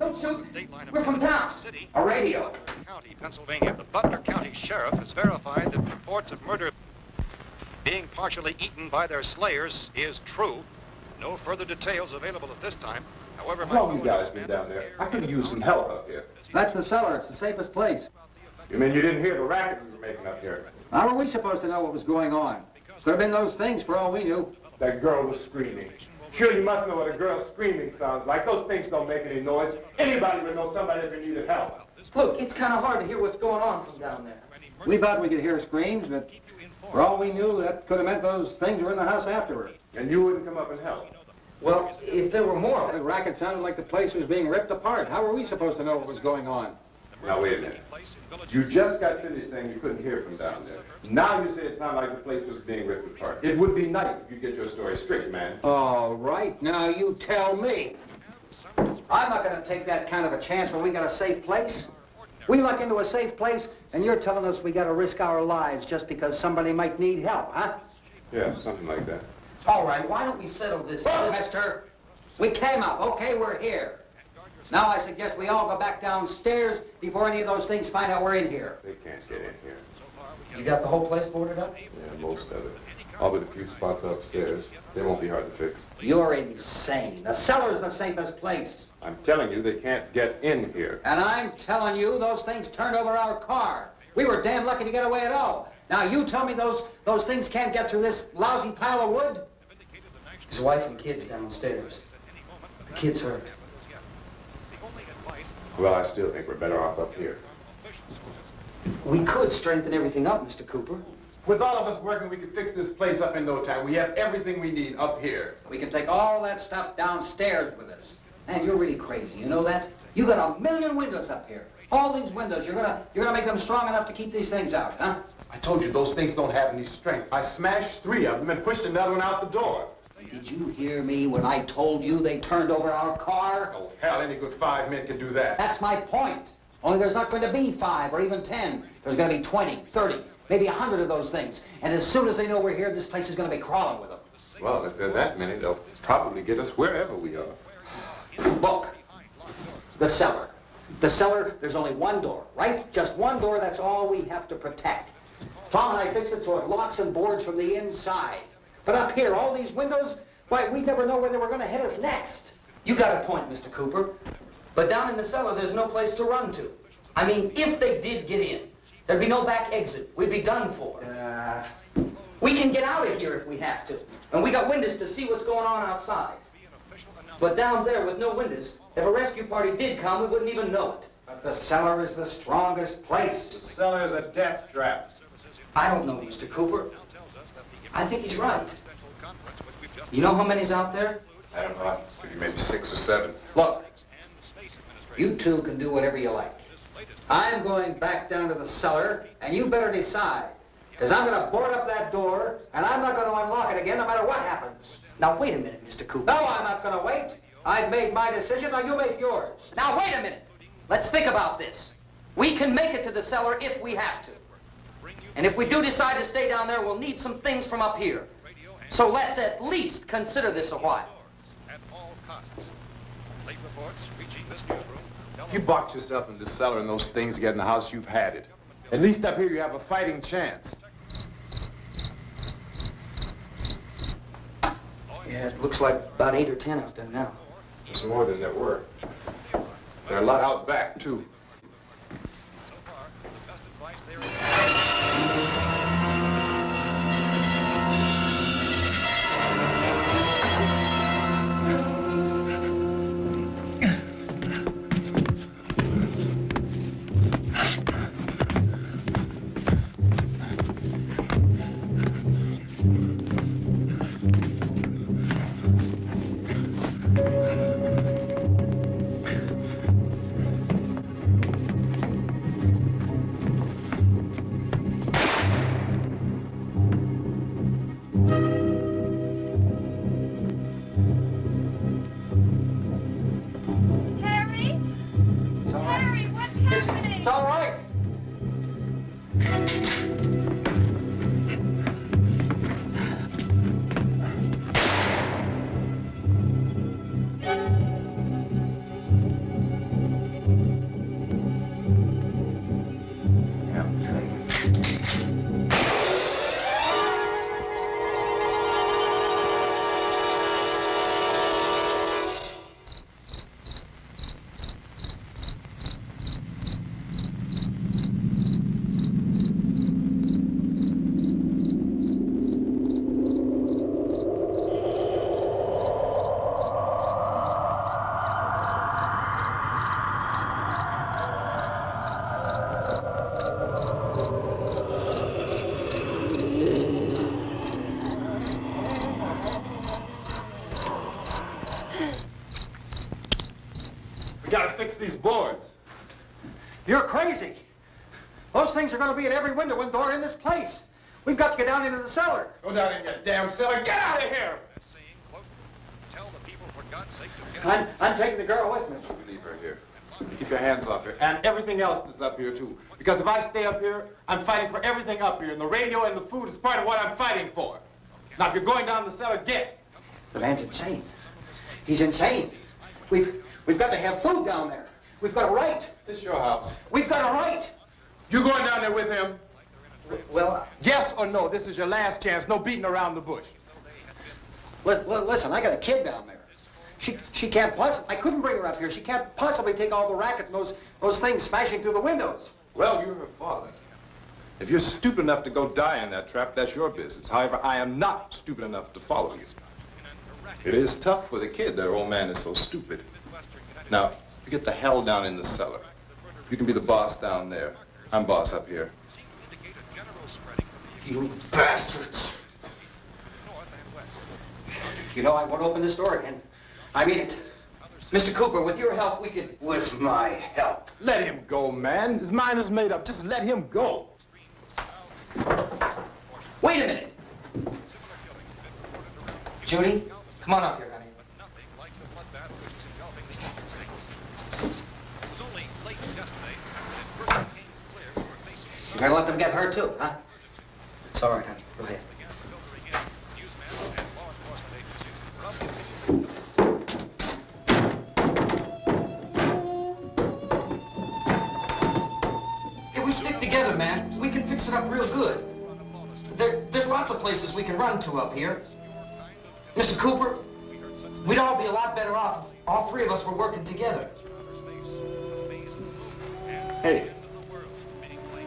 Don't shoot. We're from town. A radio. County, Pennsylvania. The Butler County Sheriff has verified that reports of murder being partially eaten by their slayers is true. No further details available at this time. However, how long you guys been down there? I could use some help up here. That's the cellar. It's the safest place. You mean you didn't hear the racket we were making up here? How were we supposed to know what was going on? Could have been those things for all we knew. That girl was screaming. Sure, you must know what a girl screaming sounds like. Those things don't make any noise. Anybody would know somebody ever needed help. Look, it's kind of hard to hear what's going on from down there. We thought we could hear screams, but for all we knew, that could have meant those things were in the house afterward. And you wouldn't come up and help? Well, if there were more... The racket sounded like the place was being ripped apart. How were we supposed to know what was going on? Now, wait a minute. You just got finished saying you couldn't hear from down there. Now you say it sounded like the place was being ripped apart. It would be nice if you get your story straight, man. All right, now you tell me. I'm not going to take that kind of a chance when we got a safe place. We luck into a safe place, and you're telling us we got to risk our lives just because somebody might need help, huh? Yeah, something like that. All right, why don't we settle this? Look, mister, we came up. Okay, we're here. Now I suggest we all go back downstairs before any of those things find out we're in here. They can't get in here. You got the whole place boarded up? Yeah, most of it. All but a few spots upstairs. They won't be hard to fix. You're insane. The cellar's the safest place. I'm telling you, they can't get in here. And I'm telling you, those things turned over our car. We were damn lucky to get away at all. Now you tell me those things can't get through this lousy pile of wood? His wife and kids downstairs. The kid's hurt. Well, I still think we're better off up here. We could strengthen everything up, Mr. Cooper. With all of us working, we could fix this place up in no time. We have everything we need up here. We can take all that stuff downstairs with us. Man, you're really crazy. You know that? You got 1 million windows up here. All these windows, you're gonna make them strong enough to keep these things out, huh? I told you, those things don't have any strength. I smashed 3 of them and pushed another one out the door. Did you hear me when I told you they turned over our car? Oh, hell, any good 5 men can do that. That's my point. Only there's not going to be 5 or even 10. There's going to be 20, 30, maybe 100 of those things. And as soon as they know we're here, this place is going to be crawling with them. Well, if there are that many, they'll probably get us wherever we are. Look, the cellar. The cellar, there's only one door, right? Just one door, that's all we have to protect. Tom and I fixed it so it locks and boards from the inside. But up here, all these windows, why, we'd never know where they were going to hit us next. You got a point, Mr. Cooper. But down in the cellar, there's no place to run to. I mean, if they did get in, there'd be no back exit. We'd be done for. We can get out of here if we have to. And we got windows to see what's going on outside. But down there with no windows, if a rescue party did come, we wouldn't even know it. But the cellar is the strongest place. The cellar is a death trap. I don't know, Mr. Cooper. I think he's right. You know how many's out there? I don't know. Maybe 6 or 7. Look, you two can do whatever you like. I'm going back down to the cellar, and you better decide. Because I'm going to board up that door, and I'm not going to unlock it again no matter what happens. Now, wait a minute, Mr. Cooper. No, I'm not going to wait. I've made my decision, now you make yours. Now, wait a minute. Let's think about this. We can make it to the cellar if we have to. And if we do decide to stay down there, we'll need some things from up here. So let's at least consider this a while. At all costs. Late reports reaching this newsroom. If you box yourself in the cellar and those things get in the house, you've had it. At least up here you have a fighting chance. Yeah, it looks like about 8 or 10 out there now. It's more than there were. There are a lot out back, too. So far, the best advice there is... We gotta fix these boards. You're crazy. Those things are going to be at every window and door in this place. We've got to get down into the cellar. Go down in your damn cellar. Get out of here! Tell the people, for God's sake, to get I'm taking the girl with me. You leave her here. Keep your hands off her. And everything else that's up here, too. Because if I stay up here, I'm fighting for everything up here. And the radio and the food is part of what I'm fighting for. Now, if you're going down the cellar, get. The man's insane. He's insane. We've got to have food down there. We've got a right. This is your house. We've got a right. You going down there with him? Well, Yes or no? This is your last chance. No beating around the bush. Listen, I got a kid down there. She can't possibly, I couldn't bring her up here. She can't possibly take all the racket and those things smashing through the windows. Well, you're her father. If you're stupid enough to go die in that trap, that's your business. However, I am not stupid enough to follow you. It is tough for the kid. Their old man is so stupid. Now, you get the hell down in the cellar. You can be the boss down there. I'm boss up here. You bastards. You know, I won't open this door again. I mean it. Mr. Cooper, with your help, we could... With my help. Let him go, man. His mind is made up. Just let him go. Wait a minute. Judy, come on up here, honey. You're gonna let them get hurt too, huh? It's all right, honey. Go ahead. If we stick together, man, we can fix it up real good. There's lots of places we can run to up here. Mr. Cooper, we'd all be a lot better off if all three of us were working together. Hey.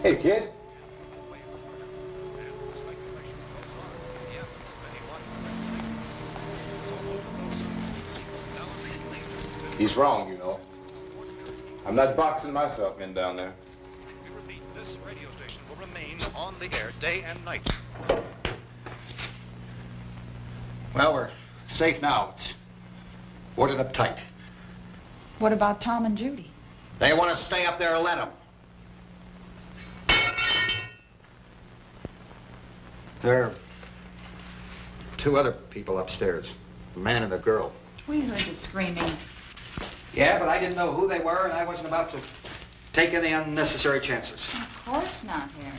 Hey, kid. He's wrong, you know. I'm not boxing myself in down there. We repeat, this radio station will remain on the air day and night. Well, we're safe now. It's boarded up tight. What about Tom and Judy? They want to stay up there and let them. There are two other people upstairs, a man and a girl. We heard the screaming. Yeah, but I didn't know who they were, and I wasn't about to take any unnecessary chances. Of course not, Harry.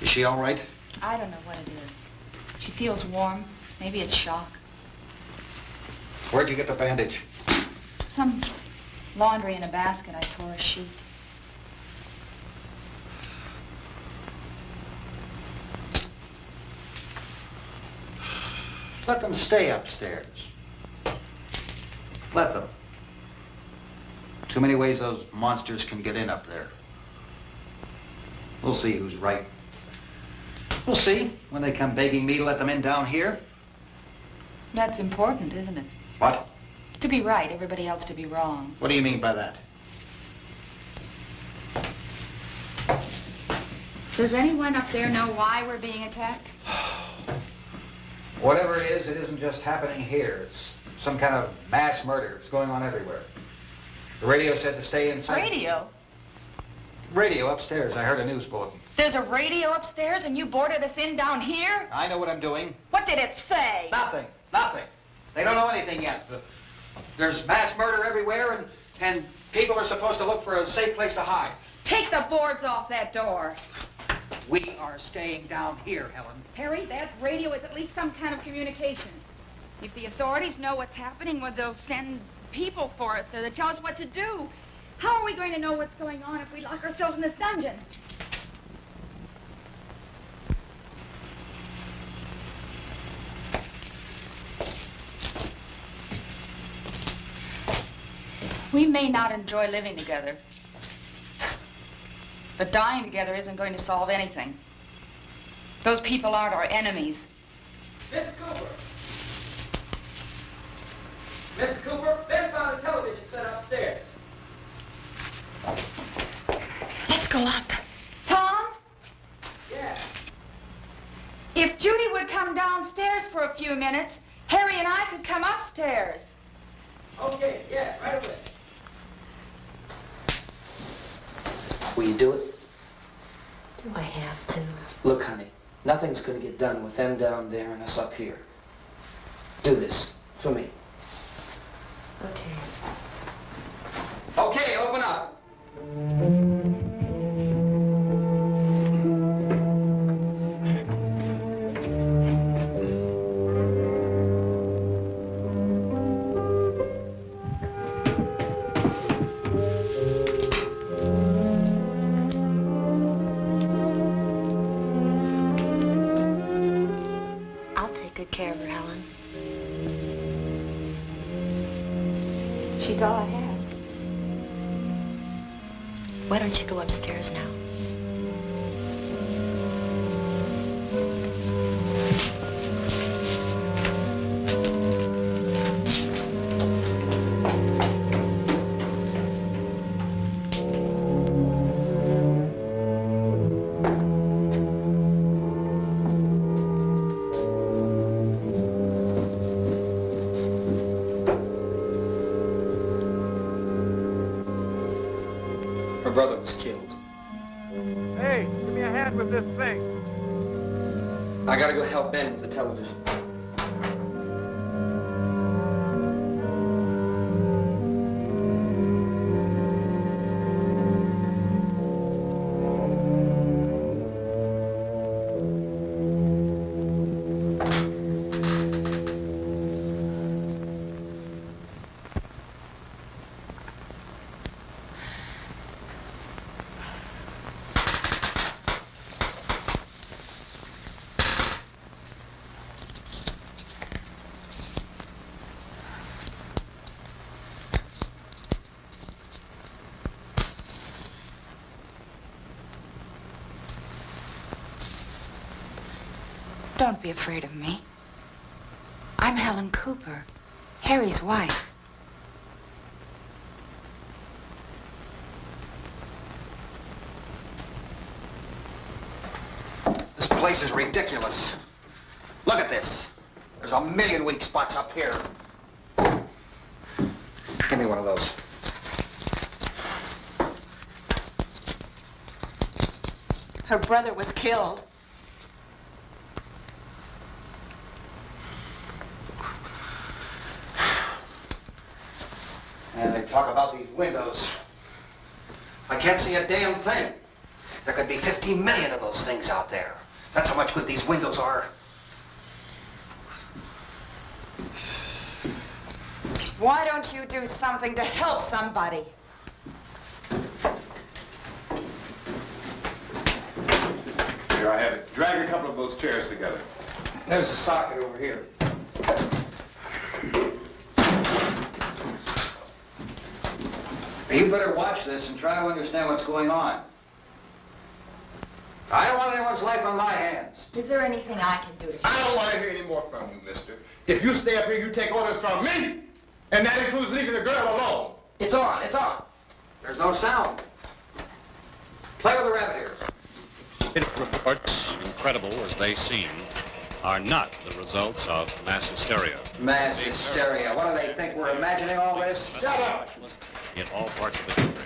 Is she all right? I don't know what it is. She feels warm. Maybe it's shock. Where'd you get the bandage? Some laundry in a basket. I tore a sheet. Let them stay upstairs. Let them. Too many ways those monsters can get in up there. We'll see who's right. We'll see when they come begging me to let them in down here. That's important, isn't it? What? To be right, everybody else to be wrong. What do you mean by that? Does anyone up there know why we're being attacked? Whatever it isn't just happening here. It's some kind of mass murder. It's going on everywhere. The radio said to stay inside. Radio? Radio upstairs. I heard a news bulletin. There's a radio upstairs and you boarded us in down here? I know what I'm doing. What did it say? Nothing. Nothing. They don't know anything yet. There's mass murder everywhere, and people are supposed to look for a safe place to hide. Take the boards off that door. We are staying down here, Helen. Harry, that radio is at least some kind of communication. If the authorities know what's happening, well, they'll send people for us, so they'll tell us what to do. How are we going to know what's going on if we lock ourselves in this dungeon? We may not enjoy living together, but dying together isn't going to solve anything. Those people aren't our enemies. Mr. Cooper! Mr. Cooper, Ben found a television set upstairs. go up. Tom? Yeah. If Judy would come downstairs for a few minutes, Harry and I could come upstairs. Okay, yeah, right away. Will you do it? Do I have to? Look, honey, nothing's gonna get done with them down there and us up here. Do this for me. Okay. Okay, open up. I'll take good care of her, Helen. She's all I have. Why don't you go upstairs now? Her brother was killed. Hey, give me a hand with this thing. I gotta go help Ben with the television. Don't be afraid of me. I'm Helen Cooper, Harry's wife. This place is ridiculous. Look at this. There's a million weak spots up here. Give me one of those. Her brother was killed. And they talk about these windows. I can't see a damn thing. There could be 15 million of those things out there. That's how much good these windows are. Why don't you do something to help somebody? Here, I have it. Drag a couple of those chairs together. There's a socket over here. You better watch this and try to understand what's going on. I don't want anyone's life on my hands. Is there anything I can do to help? I don't want to hear any more from you, mister. If you stay up here, you take orders from me. And that includes leaving the girl alone. It's on, it's on. There's no sound. Play with the rabbit ears. Reports, incredible as they seem, are not the results of mass hysteria. Mass hysteria. What do they think? We're imagining all this? Shut up! In all parts of the country.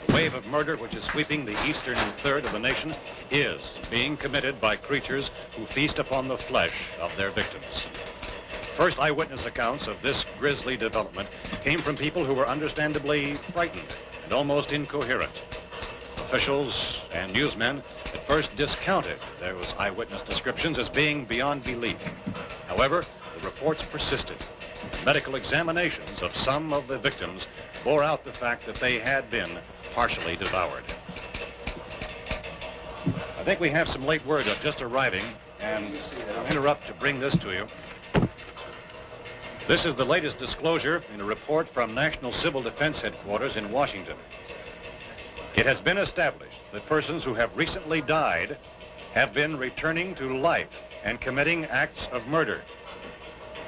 The wave of murder which is sweeping the eastern third of the nation is being committed by creatures who feast upon the flesh of their victims. First eyewitness accounts of this grisly development came from people who were understandably frightened and almost incoherent. Officials and newsmen at first discounted those eyewitness descriptions as being beyond belief. However, the reports persisted. Medical examinations of some of the victims bore out the fact that they had been partially devoured. I think we have some late word just arriving, and I'll interrupt to bring this to you. This is the latest disclosure in a report from National Civil Defense Headquarters in Washington. It has been established that persons who have recently died have been returning to life and committing acts of murder.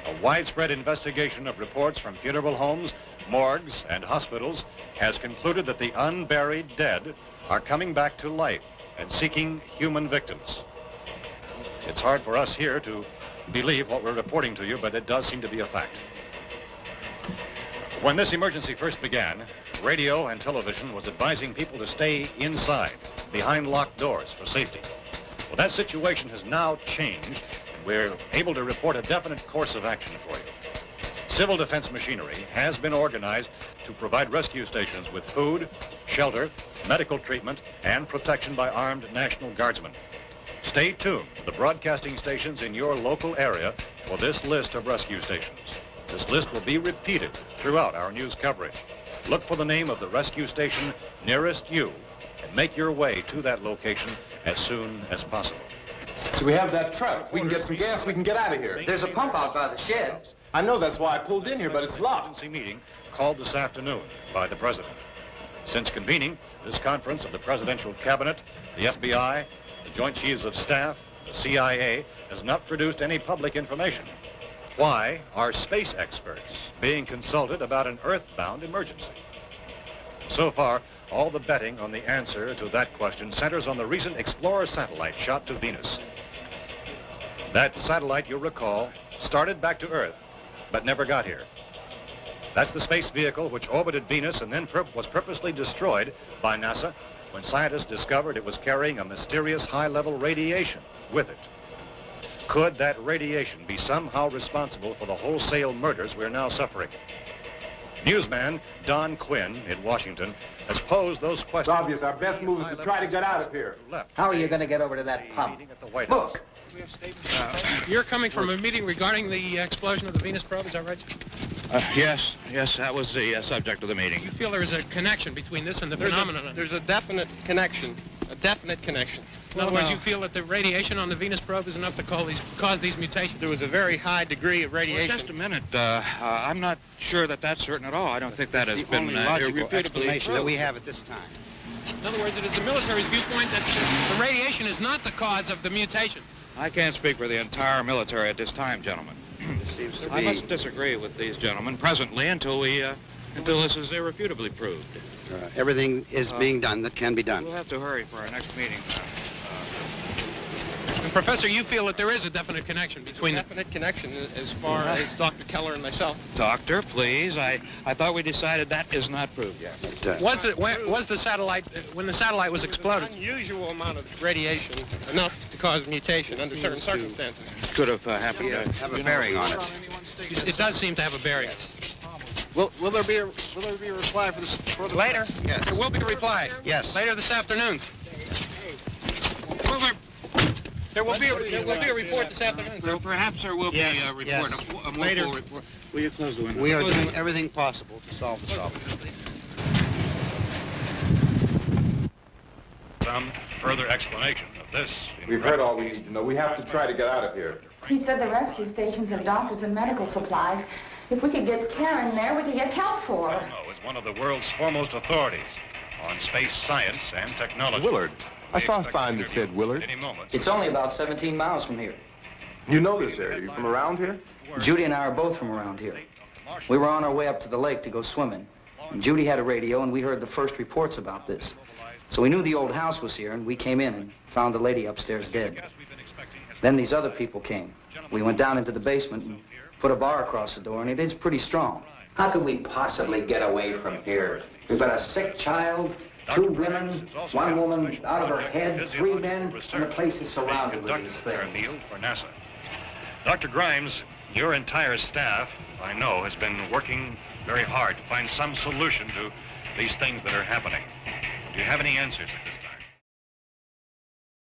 A widespread investigation of reports from funeral homes, morgues, and hospitals has concluded that the unburied dead are coming back to life and seeking human victims. It's hard for us here to believe what we're reporting to you, but it does seem to be a fact. When this emergency first began, radio and television was advising people to stay inside, behind locked doors for safety. Well, that situation has now changed, and we're able to report a definite course of action for you. Civil defense machinery has been organized to provide rescue stations with food, shelter, medical treatment, and protection by armed National Guardsmen. Stay tuned to the broadcasting stations in your local area for this list of rescue stations. This list will be repeated throughout our news coverage. Look for the name of the rescue station nearest you and make your way to that location as soon as possible. So we have that truck. If we can get some gas, we can get out of here. There's a pump out by the shed. I know, that's why I pulled in here, but it's locked. Emergency meeting called this afternoon by the President. Since convening this conference of the Presidential Cabinet, the FBI, the Joint Chiefs of Staff, the CIA has not produced any public information. Why are space experts being consulted about an Earthbound emergency? So far, all the betting on the answer to that question centers on the recent Explorer satellite shot to Venus. That satellite, you'll recall, started back to Earth, but never got here. That's the space vehicle which orbited Venus and then was purposely destroyed by NASA when scientists discovered it was carrying a mysterious high-level radiation with it. Could that radiation be somehow responsible for the wholesale murders we're now suffering? Newsman Don Quinn in Washington has posed those questions. It's obvious our best move is to try to get out of here. How are you going to get over to that pump? Look. You're coming from a meeting regarding the explosion of the Venus probe, is that right? Yes, that was the subject of the meeting. You feel there is a connection between this and the phenomenon? There's a definite connection. In other words, you feel that the radiation on the Venus probe is enough to cause these mutations? There was a very high degree of radiation. Well, just a minute. I'm not sure that that's certain at all. I don't think that has been irrefutably explanation that we have at this time. In other words, it is the military's viewpoint that the radiation is not the cause of the mutation. I can't speak for the entire military at this time, gentlemen. I must disagree with these gentlemen presently until this is irrefutably proved. Everything is being done that can be done. We'll have to hurry for our next meeting. And Professor, you feel that there is a definite connection between definite connection as far as Dr. Keller and myself. Doctor, please. I thought we decided that is not proved yet. Was the satellite, when the satellite was exploded? An unusual amount of radiation, enough to cause mutation under certain circumstances. Could have happened. Have a bearing on it. It does seem to have a bearing. Will there be a reply for the Later? Yes. There will be a reply. Yes. Later this afternoon. There will be a report this afternoon. Well, perhaps there will be a report. Yes. A more full report. Will you close the window? We are doing everything possible to solve the problem. Some further explanation of this. We've heard all we need to know. We have to try to get out of here. He said the rescue stations have doctors and medical supplies. If we could get care in there, we could get help for her. No, is one of the world's foremost authorities on space science and technology. Willard. I saw a sign that said Willard. Any moment. It's only about 17 miles from here. You know this area. You from around here? Judy and I are both from around here. We were on our way up to the lake to go swimming. And Judy had a radio, and we heard the first reports about this. So we knew the old house was here, and we came in and found the lady upstairs dead. Then these other people came. We went down into the basement and put a bar across the door, and it is pretty strong. How could we possibly get away from here? We've got a sick child, 2 women, 1 woman out of her head, 3 men, and the place is surrounded with these things. Meal for NASA. Dr. Grimes, your entire staff, I know, has been working very hard to find some solution to these things that are happening. Do you have any answers at this time?